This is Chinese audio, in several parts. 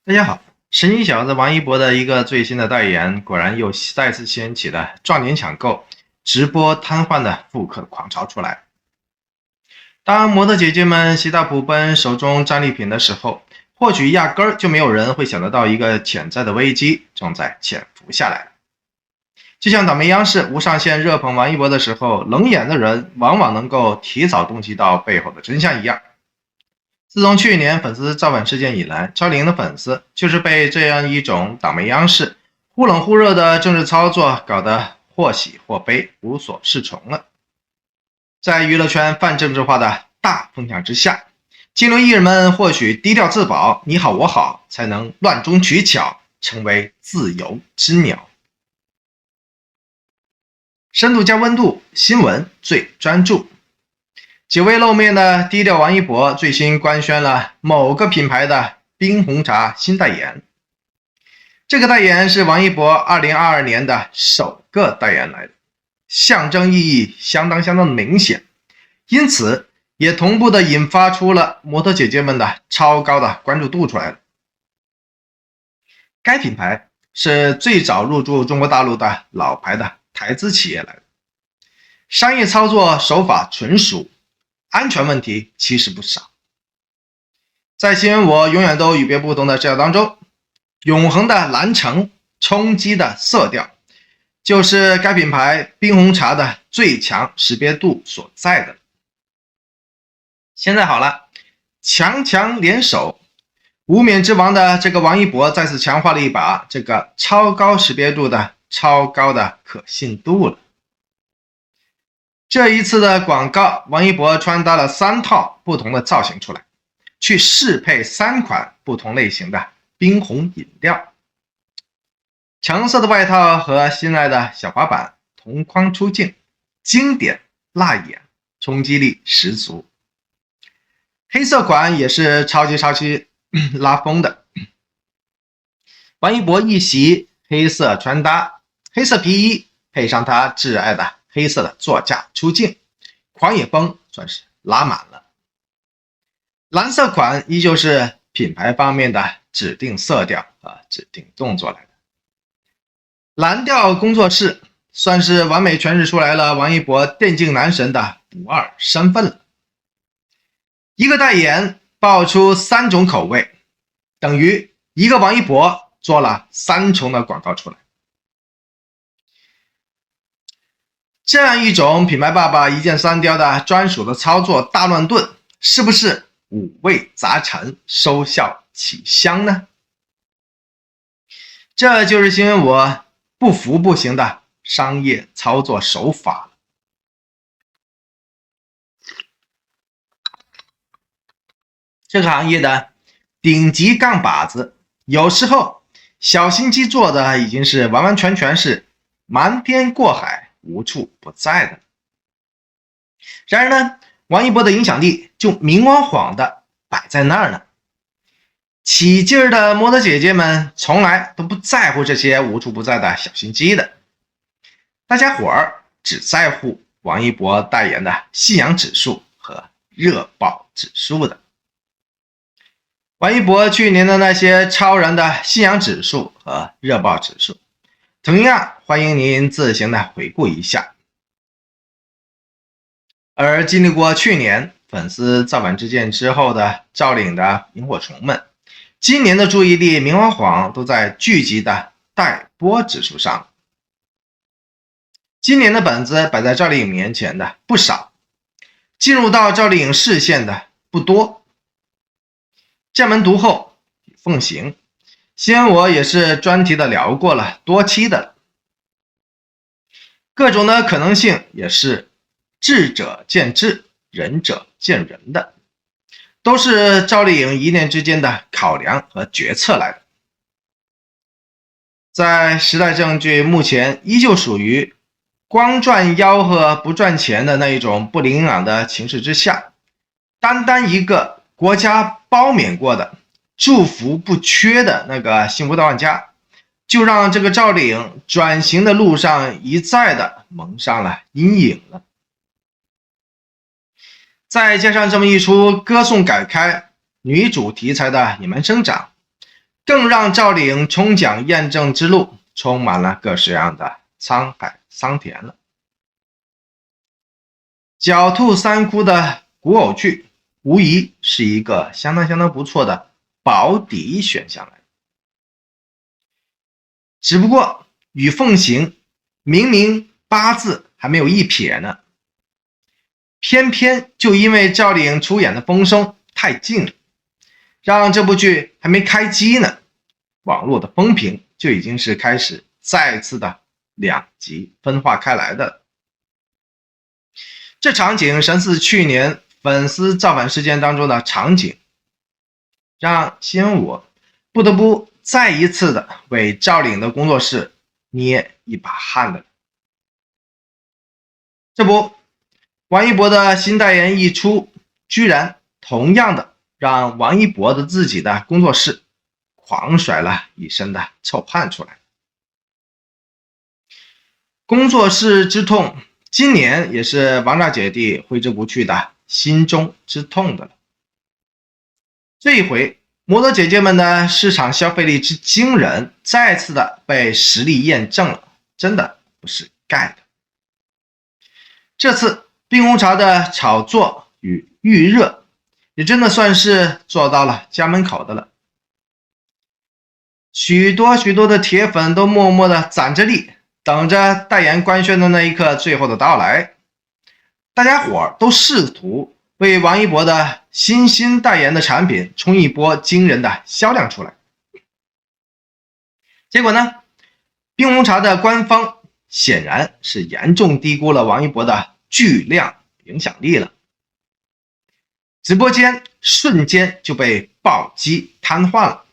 大家好，神奇小子王一博的一个最新的代言，果然又再次掀起了壮年抢购、直播瘫痪的复刻狂潮出来。当模特姐姐们喜大普奔手中战利品的时候，或许压根儿就没有人会想得到一个潜在的危机正在潜伏下来。就像倒霉央视无上线热捧王一博的时候，冷眼的人往往能够提早洞悉到背后的真相一样。自从去年粉丝造反事件以来，赵丽颖的粉丝就是被这样一种倒霉央视忽冷忽热的政治操作搞得或喜或悲，无所适从了。在娱乐圈泛政治化的大风向之下，金融艺人们或许低调自保，你好我好，才能乱中取巧，成为自由之鸟。深度加温度，新闻最专注。久未露面的低调王一博最新官宣了某个品牌的冰红茶新代言。这个代言是王一博2022年的首个代言来的，象征意义相当的明显，因此也同步的引发出了模特姐姐们的超高的关注度出来了。该品牌是最早入驻中国大陆的老牌的台资企业来的，商业操作手法纯熟，安全问题其实不少。在新闻我永远都与别不同的视角当中，永恒的蓝橙冲击的色调，就是该品牌冰红茶的最强识别度所在的。现在好了，强强联手，无冕之王的这个王一博再次强化了一把这个超高识别度的超高的可信度了。这一次的广告，王一博穿搭了3套不同的造型出来，去适配3款不同类型的冰红饮料。橙色的外套和心爱的小滑板同框出镜，经典辣眼，冲击力十足。黑色款也是超级拉风的。王一博一袭黑色穿搭，黑色皮衣配上他挚爱的黑色的座驾出镜，狂野风算是拉满了。蓝色款依旧是品牌方面的指定色调和指定动作来的。蓝调工作室算是完美诠释出来了王一博电竞男神的不二身份了。一个代言爆出3种口味，等于一个王一博做了3重的广告出来。这样一种品牌爸爸一箭3雕的专属的操作大乱炖，是不是五味杂陈，收效起香呢？这就是新闻我不服不行的商业操作手法了。这个行业的顶级杠把子，有时候小心机做的已经是完全是瞒天过海，无处不在的。然而呢，王一博的影响力就明晃晃的摆在那儿呢。起劲儿的模特姐姐们从来都不在乎这些无处不在的小心机的，大家伙儿只在乎王一博代言的信仰指数和热爆指数的。王一博去年的那些超然的信仰指数和热爆指数，同样欢迎您自行的回顾一下。而经历过去年粉丝造反事件之后的赵丽颖的萤火虫们，今年的注意力明晃晃都在聚集的待播指数上。今年的本子摆在赵丽颖面前的不少，进入到赵丽颖视线的不多。剑门独后奉行，新闻我也是专题的聊过了，多期的，各种的可能性也是智者见智，仁者见仁的，都是赵丽颖一念之间的考量和决策来的。在时代证据目前依旧属于光赚吆喝不赚钱的那一种不领养的情势之下，单一个国家包免过的祝福不缺的那个幸福到万家，就让这个赵丽颖转型的路上一再的蒙上了阴影了。再加上这么一出歌颂改开女主题材的野蛮生长，更让赵岭冲奖验证之路充满了各式样的沧海桑田了。狡兔三窟的古偶剧无疑是一个相当不错的保底选项来。只不过与凤行明明八字还没有一撇呢，偏偏就因为赵岭出演的风声太近了，让这部剧还没开机呢，网络的风评就已经是开始再次的两极分化开来的了。这场景神似去年粉丝造反事件当中的场景，让新闻我不得不再一次的为赵岭的工作室捏一把汗的。这不，王一博的新代言一出，居然同样的让王一博的自己的工作室狂甩了一身的臭汗出来。工作室之痛，今年也是王炸姐弟挥之不去的心中之痛的了。这一回，摩托姐姐们的市场消费力之惊人，再次的被实力验证了，真的不是盖的。这次冰红茶的炒作与预热，也真的算是做到了家门口的了。许多的铁粉都默默的攒着力，等着代言官宣的那一刻最后的到来。大家伙都试图为王一博的新代言的产品冲一波惊人的销量出来。结果呢，冰红茶的官方显然是严重低估了王一博的巨量影响力了。直播间瞬间就被暴击瘫痪了，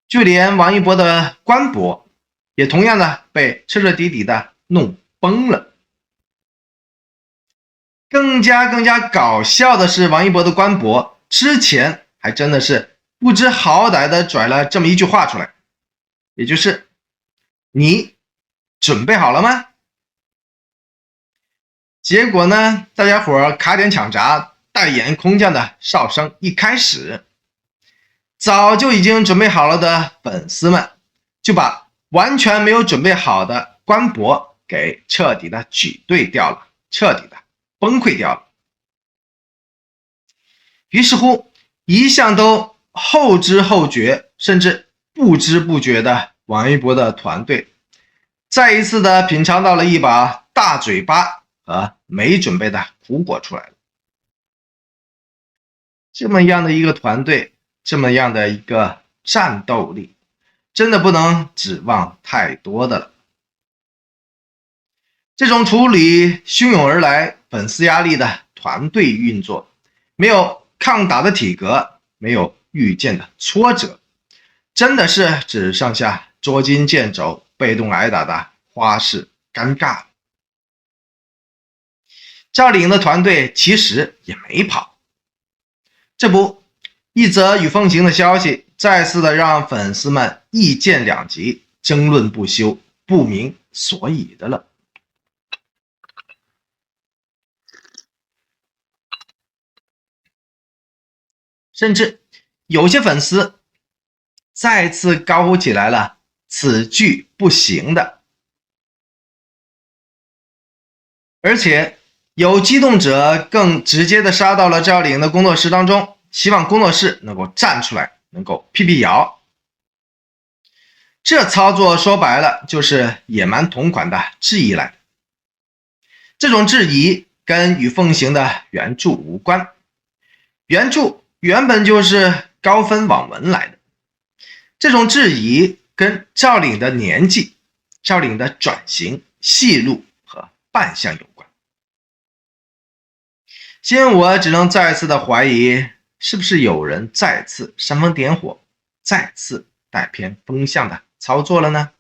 就连王一博的官博也同样的被彻底的弄崩了。更加搞笑的是，王一博的官博之前还真的是不知好歹的拽了这么一句话出来，也就是你准备好了吗？结果呢，大家伙卡点抢闸，代言空降的哨声一开始，早就已经准备好了的粉丝们就把完全没有准备好的官博给彻底的挤兑掉了，彻底的崩溃掉了。于是乎，一向都后知后觉甚至不知不觉的王一博的团队，再一次的品尝到了一把大嘴巴和没准备的苦果出来了。这么样的一个团队，这么样的一个战斗力，真的不能指望太多的了。这种处理汹涌而来粉丝压力的团队运作，没有抗打的体格，没有遇见的挫折，真的是只剩下捉襟见肘被动挨打的花式尴尬了。赵岭的团队其实也没跑，这不，一则与凤行的消息再次的让粉丝们意见两极，争论不休，不明所以的了。甚至有些粉丝再次高呼起来了，此剧不行的。而且有激动者更直接的杀到了赵岭的工作室当中，希望工作室能够站出来，能够辟谣。这操作说白了就是野蛮同款的质疑来的。这种质疑跟与凤行的原著无关，原著原本就是高分网文来的。这种质疑跟赵岭的年纪、赵岭的转型、戏路和扮相有关。现在我只能再次的怀疑，是不是有人再次煽风点火，再次带偏风向的操作了呢？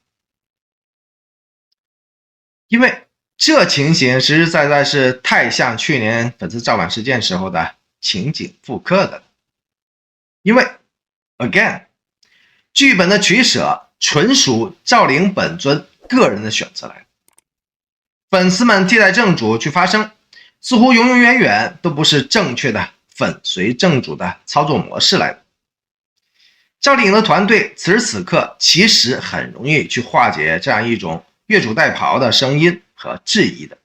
因为这情形实实在在是太像去年粉丝造反事件时候的情景复刻的了。因为 again 剧本的取舍纯属赵岭本尊个人的选择来的，粉丝们替代正主去发声，似乎永远都不是正确的粉随正主的操作模式来的。赵丽颖的团队此时此刻其实很容易去化解这样一种越俎代庖的声音和质疑的。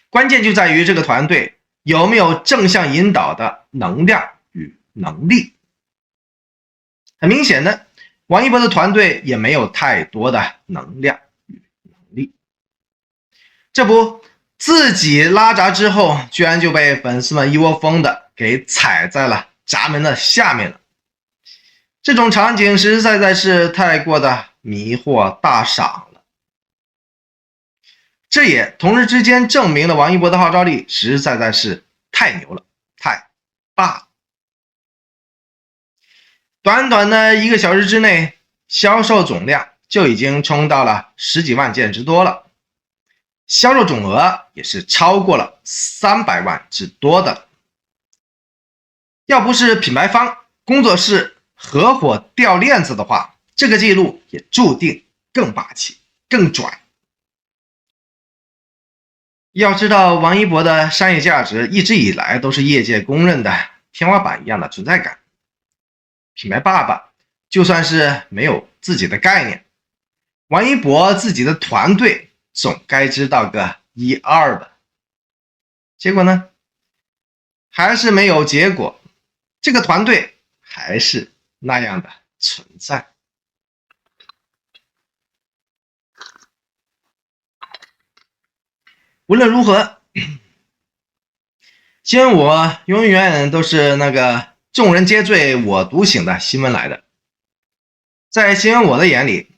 关键就在于这个团队有没有正向引导的能量与能力。很明显的，王一博的团队也没有太多的能量与能力。这不，自己拉闸之后，居然就被粉丝们一窝蜂的给踩在了闸门的下面了。这种场景实在是太过的迷惑大赏了。这也同时之间证明了王一博的号召力实在是太牛了，太霸了。短短的1个小时之内，销售总量就已经冲到了10几万件之多了，销售总额也是超过了300万之多的。要不是品牌方工作室合伙掉链子的话，这个记录也注定更霸气更拽。要知道，王一博的商业价值一直以来都是业界公认的天花板一样的存在感。品牌爸爸就算是没有自己的概念，王一博自己的团队总该知道个1、2吧。结果呢，还是没有结果，这个团队还是那样的存在。无论如何，新闻我永远都是那个众人皆醉我独醒的新闻来的。在新闻我的眼里，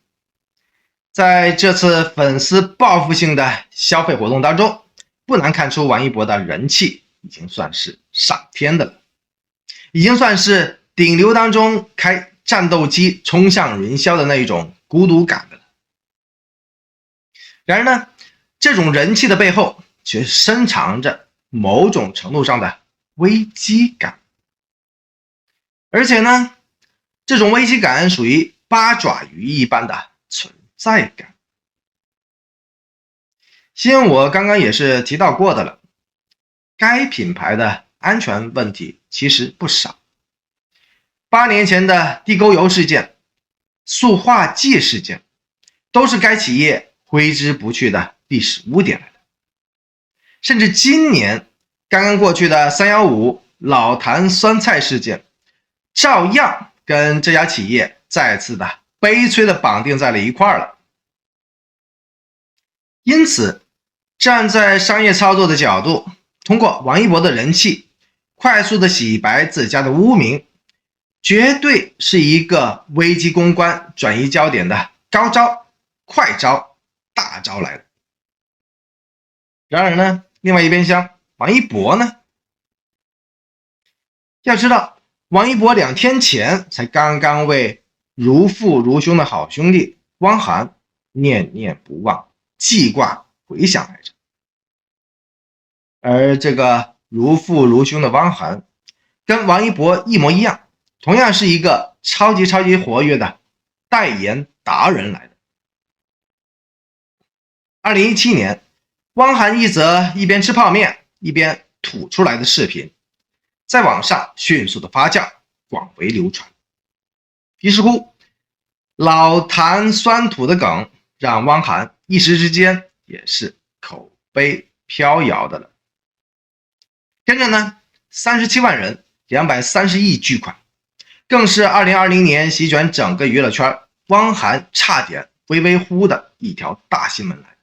在这次粉丝报复性的消费活动当中，不难看出王一博的人气已经算是上天的了，已经算是顶流当中开战斗机冲向云霄的那一种孤独感的了。然而呢，这种人气的背后却深藏着某种程度上的危机感，而且呢，这种危机感属于八爪鱼一般的存在感。新闻我刚刚也是提到过的了，该品牌的安全问题其实不少。8年前的地沟油事件、塑化剂事件，都是该企业挥之不去的历史污点来的。甚至今年刚刚过去的315老坛酸菜事件，照样跟这家企业再次的悲催的绑定在了一块了。因此，站在商业操作的角度，通过王一博的人气，快速的洗白自家的污名，绝对是一个危机公关转移焦点的高招、快招、大招来的。然而呢，另外一边厢，王一博呢？要知道，王一博2天前才刚刚为如父如兄的好兄弟汪涵念念不忘、记挂回响来着。而这个如父如兄的汪涵，跟王一博一模一样，同样是一个超级活跃的代言达人来的。2017年，汪涵一则一边吃泡面一边吐出来的视频，在网上迅速的发酵，广为流传。于是乎，老坛酸土的梗让汪涵一时之间也是口碑飘摇的了。跟着呢，37万人，230亿巨款，更是2020年席卷整个娱乐圈，汪涵差点微微呼的一条大新闻来。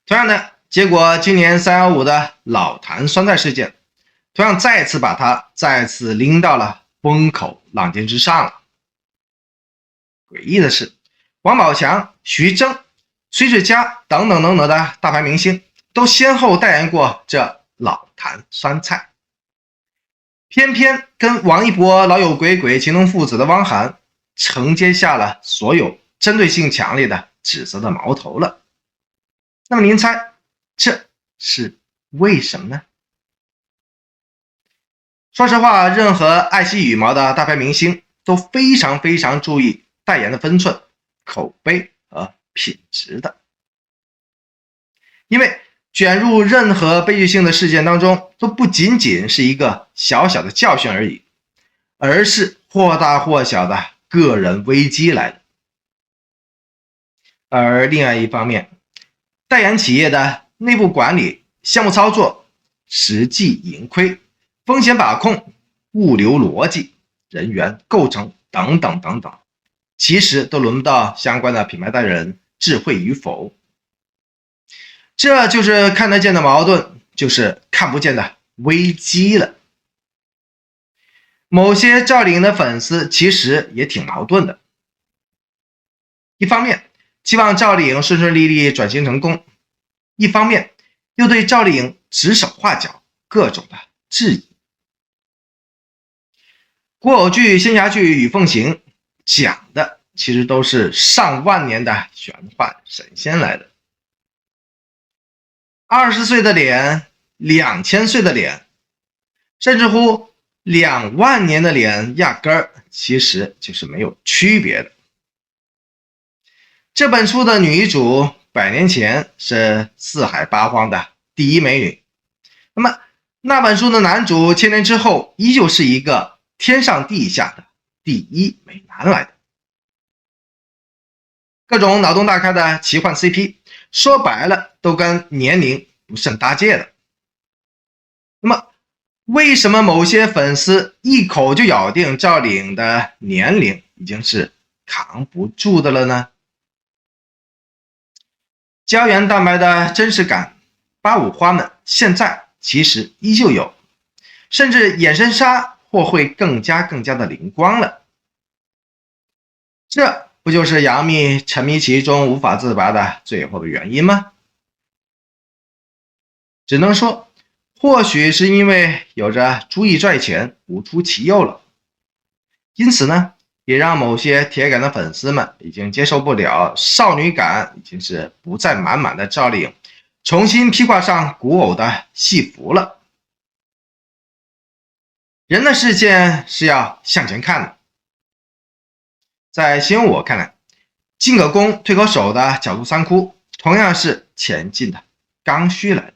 同样的结果，今年315的老坛酸菜事件，同样再次把他再次拎到了风口浪尖之上了。诡异的是，王宝强、徐峥、崔志佳等等的大牌明星都先后代言过这老坛酸菜，偏偏跟王一博老友鬼鬼情同父子的汪涵承接下了所有针对性强烈的指责的矛头了。那么您猜这是为什么呢？说实话，任何爱惜羽毛的大牌明星都非常注意代言的分寸、口碑和品质的。因为卷入任何悲剧性的事件当中，都不仅仅是一个小小的教训而已，而是或大或小的个人危机来的。而另外一方面，代言企业的内部管理、项目操作、实际盈亏、风险把控、物流逻辑、人员构成等等等等，其实都轮不到相关的品牌代言人智慧与否。这就是看得见的矛盾，就是看不见的危机了。某些赵丽颖的粉丝其实也挺矛盾的，一方面期望赵丽颖顺顺利利转型成功，一方面又对赵丽颖指手画脚，各种的质疑。古偶剧《仙侠剧与凤行》讲的其实都是上万年的玄幻神仙来的，20岁的脸，2000岁的脸，甚至乎2万年的脸，压根儿其实就是没有区别的。这本书的女主100年前是四海八荒的第一美女，那么那本书的男主1000年之后依旧是一个天上地下的第一美男来的。各种脑洞大开的奇幻 CP， 说白了都跟年龄不甚搭界的。那么为什么某些粉丝一口就咬定赵丽颖的年龄已经是扛不住的了呢？胶原蛋白的真实感，85花们现在其实依旧有，甚至眼神杀或会更加的灵光了。这不就是杨幂沉迷其中无法自拔的最后的原因吗？只能说或许是因为有着朱意拽钱无出其右了，因此呢也让某些铁杆的粉丝们已经接受不了少女感已经是不再满满的赵丽颖重新披挂上古偶的戏服了。人的世界是要向前看的，在新我看来，进可攻退可守的角度3窟同样是前进的刚需来的。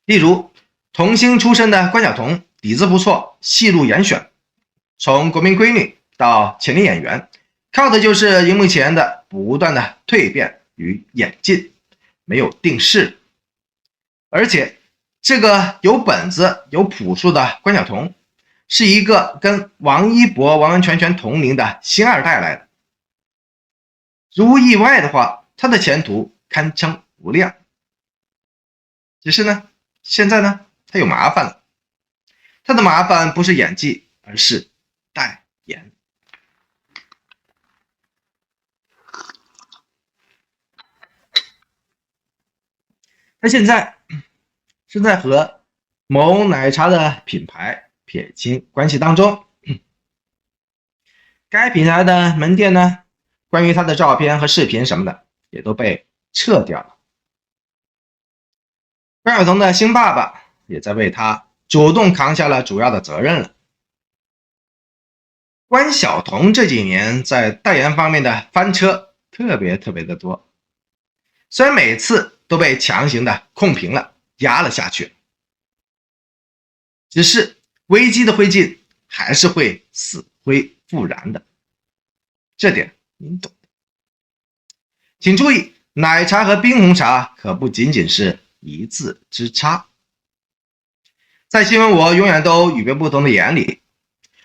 例如童星出身的关晓彤底子不错，戏路严选，从国民闺女到潜力演员，靠的就是荧幕前的不断的蜕变与演进，没有定式。而且这个有本子有朴素的关晓彤是一个跟王一博完全同龄的星二代来的，如无意外的话，他的前途堪称无量。只是呢现在呢他有麻烦了，他的麻烦不是演技，而是代言。他现在是在和某奶茶的品牌撇清关系当中，该品牌的门店呢，关于他的照片和视频什么的也都被撤掉了。关晓彤的星爸爸也在为他主动扛下了主要的责任了。关晓彤这几年在代言方面的翻车特别的多，虽然每次都被强行的控评了，压了下去，只是危机的灰烬还是会死灰复燃的，这点您懂的。请注意，奶茶和冰红茶可不仅仅是一字之差。在新闻我永远都与别不同的眼里，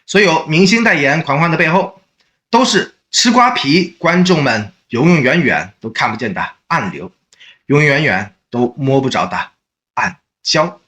所有明星代言狂欢的背后，都是吃瓜皮观众们永远都看不见的暗流，永远都摸不着的暗礁。